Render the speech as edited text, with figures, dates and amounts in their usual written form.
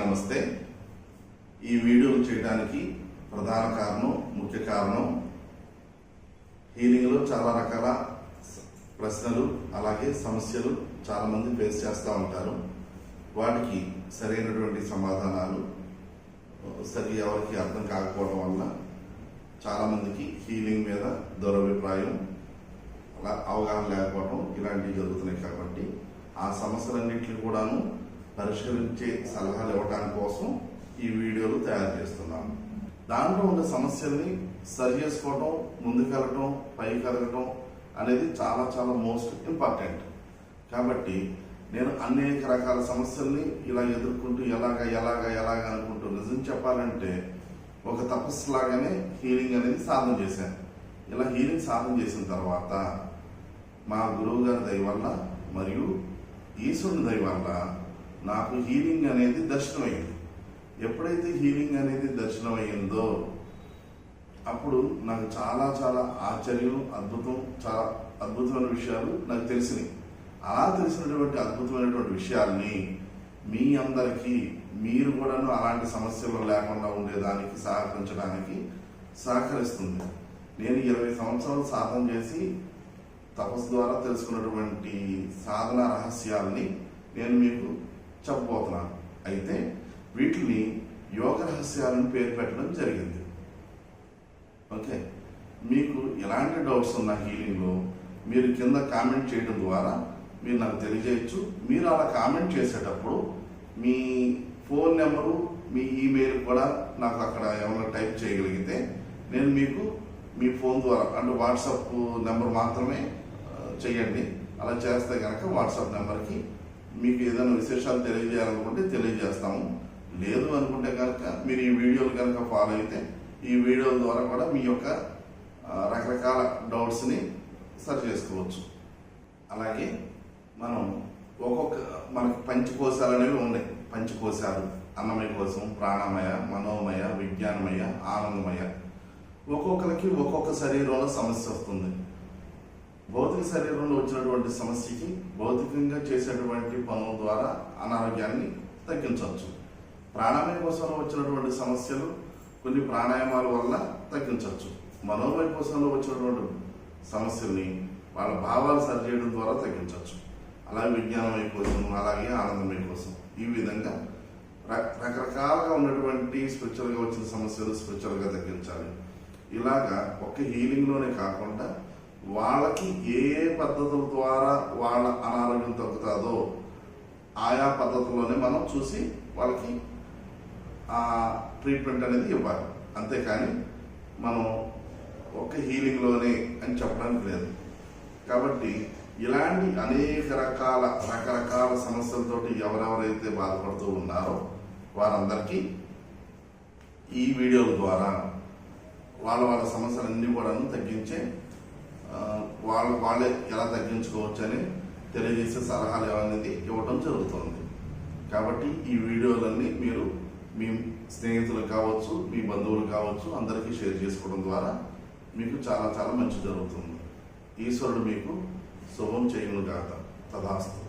నమస్తే. ఈ వీడియోలు చేయడానికి ప్రధాన కారణం, ముఖ్య కారణం హీలింగ్లో చాలా రకాల ప్రశ్నలు అలాగే సమస్యలు చాలా మంది ఫేస్ చేస్తూ ఉంటారు. వాటికి సరైనటువంటి సమాధానాలు సరిగా ఎవరికి అర్థం కాకపోవడం వల్ల చాలా మందికి హీలింగ్ మీద దురభిప్రాయం, అలా అవగాహన లేకపోవడం ఇలాంటివి జరుగుతున్నాయి. కాబట్టి ఆ సమస్యలన్నింటినీ కూడాను పరిష్కరించే సలహాలు ఇవ్వడానికి కోసం ఈ వీడియోలు తయారు చేస్తున్నాము. దాంట్లో ఉన్న సమస్యల్ని సరి చేసుకోవటం, ముందుకెళ్ళటం, పైకి ఎదగటం అనేది చాలా చాలా మోస్ట్ ఇంపార్టెంట్. కాబట్టి నేను అనేక రకాల సమస్యల్ని ఇలా ఎదుర్కొంటూ ఎలాగా అనుకుంటూ నిజం చెప్పాలంటే ఒక తపస్సు లాగానే హీలింగ్ అనేది సాధన చేశాను. ఇలా హీలింగ్ సాధన చేసిన తర్వాత మా గురువు గారి దయ వల్ల మరియు ఈశ్వరుని దయ వల్ల నాకు హీలింగ్ అనేది దర్శనమైంది. ఎప్పుడైతే హీలింగ్ అనేది దర్శనమైందో అప్పుడు నాకు చాలా చాలా ఆశ్చర్యం, చాలా అద్భుతమైన విషయాలు నాకు తెలిసినాయి. అలా తెలిసినటువంటి అద్భుతమైనటువంటి విషయాల్ని మీ అందరికీ, మీరు కూడాను అలాంటి సమస్యలు లేకుండా ఉండేదానికి సహకరించడానికి సహకరిస్తుంది. నేను 20 సంవత్సరాలు సాధన చేసి తపస్సు ద్వారా తెలుసుకున్నటువంటి సాధన రహస్యాల్ని నేను మీకు చెప్పబోతున్నాను. అయితే వీటిని యోగ రహస్యాలను పేరు పెట్టడం జరిగింది. ఓకే, మీకు ఎలాంటి డౌట్స్ ఉన్న హీలింగ్లో మీరు కింద కామెంట్ చేయడం ద్వారా మీరు నాకు తెలియజేయచ్చు. మీరు అలా కామెంట్ చేసేటప్పుడు మీ ఫోన్ నెంబరు, మీ ఈమెయిల్ కూడా నాకు అక్కడ ఏమైనా టైప్ చేయగలిగితే నేను మీకు మీ ఫోన్ ద్వారా, అంటే వాట్సాప్ నెంబర్ మాత్రమే చేయండి. అలా చేస్తే కనుక వాట్సాప్ నెంబర్కి మీకు ఏదైనా విశేషాలు తెలియజేయాలనుకుంటే తెలియజేస్తాము. లేదు అనుకుంటే కనుక మీరు ఈ వీడియోలు కనుక ఫాలో అయితే ఈ వీడియోల ద్వారా కూడా మీ యొక్క రకరకాల డౌట్స్ని సరి చేసుకోవచ్చు. అలాగే మనం మనకి పంచకోశాలు అనేవి ఉన్నాయి. పంచకోశాలు అన్నమయ కోశం, ప్రాణమయ, మనోమయ, విజ్ఞానమయ, ఆనందమయ. ఒక్కొక్కరికి ఒక్కొక్క శరీరంలో సమస్య వస్తుంది. భౌతిక శరీరంలో వచ్చినటువంటి సమస్యకి భౌతికంగా చేసేటువంటి పనుల ద్వారా అనారోగ్యాన్ని తగ్గించవచ్చు. ప్రాణమయ కోశంలో వచ్చినటువంటి సమస్యలు కొన్ని ప్రాణాయామాల వల్ల తగ్గించవచ్చు. మనోమయ కోశంలో వచ్చినటువంటి సమస్యల్ని వాళ్ళ భావాలు సరిచేయడం ద్వారా తగ్గించవచ్చు. అలాగే విజ్ఞానమయ కోసం, అలాగే ఆనందమయ కోసం, ఈ విధంగా రకరకాలుగా ఉన్నటువంటి స్పిరిచువల్గా వచ్చిన సమస్యలు స్పిరిచువల్గా తగ్గించాలి. ఇలాగా ఒక్క హీలింగ్లోనే కాకుండా వాళ్ళకి ఏ పద్ధతుల ద్వారా వాళ్ళ అనారోగ్యం తగ్గుతుందో ఆయా పద్ధతుల్లోనే మనం చూసి వాళ్ళకి ఆ ట్రీట్మెంట్ అనేది ఇవ్వాలి. అంతేకాని మనం ఒక్క హీలింగ్లోనే అని చెప్పడానికి లేదు. కాబట్టి ఇలాంటి అనేక రకరకాల సమస్యలతోటి ఎవరెవరైతే బాధపడుతూ ఉన్నారో వారందరికీ ఈ వీడియోల ద్వారా వాళ్ళ సమస్యలన్నీ కూడా తగ్గించే వాళ్ళే ఎలా తగ్గించుకోవచ్చు అని తెలియజేసే సలహాలు అనేది ఇవ్వడం జరుగుతుంది. కాబట్టి ఈ వీడియోలన్నీ మీరు మీ స్నేహితులు కావచ్చు, మీ బంధువులు కావచ్చు, అందరికీ షేర్ చేసుకోవడం ద్వారా మీకు చాలా చాలా మంచి జరుగుతుంది. ఈశ్వరుడు మీకు శుభం చేయునుగాక. తదాస్తు.